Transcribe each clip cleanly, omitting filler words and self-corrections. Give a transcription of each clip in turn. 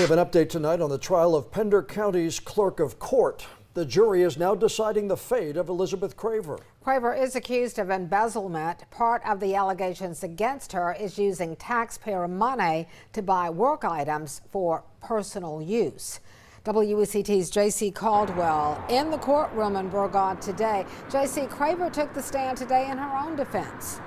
We have an update tonight on the trial of Pender County's clerk of court. The jury is now deciding the fate of Elizabeth Craver. Craver is accused of embezzlement. Part of the allegations against her is using taxpayer money to buy work items for personal use. WECT's J.C. Caldwell in the courtroom in Burgaud today. J.C. Craver took the stand today in her own defense.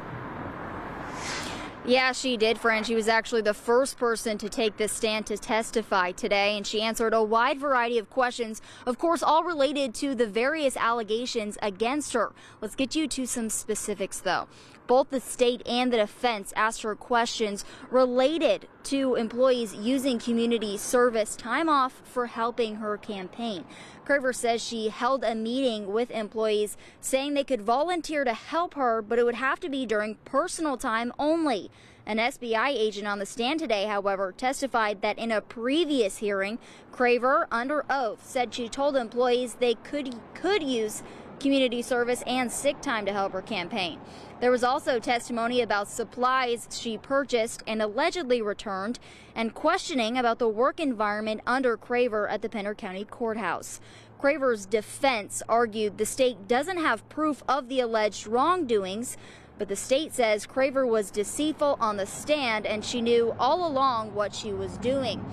Yeah, she did, Fran. She was actually the first person to take the stand to testify today, and she answered a wide variety of questions, of course, all related to the various allegations against her. Let's get you to some specifics, though. Both the state and the defense asked her questions related to employees using community service time off for helping her campaign. Craver says she held a meeting with employees saying they could volunteer to help her, but it would have to be during personal time only. An SBI agent on the stand today, however, testified that in a previous hearing, Craver, under oath, said she told employees they could use community service and sick time to help her campaign. There was also testimony about supplies she purchased and allegedly returned, and questioning about the work environment under Craver at the Pender County Courthouse. Craver's defense argued the state doesn't have proof of the alleged wrongdoings, but the state says Craver was deceitful on the stand and she knew all along what she was doing.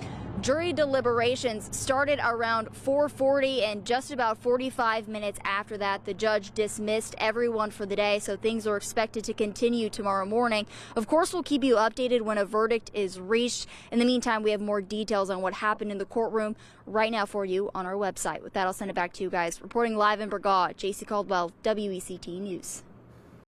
Jury deliberations started around 4:40, and just about 45 minutes after that, the judge dismissed everyone for the day, so things are expected to continue tomorrow morning. Of course, we'll keep you updated when a verdict is reached. In the meantime, we have more details on what happened in the courtroom right now for you on our website. With that, I'll send it back to you guys. Reporting live in Burgaud, J.C. Caldwell, WECT News.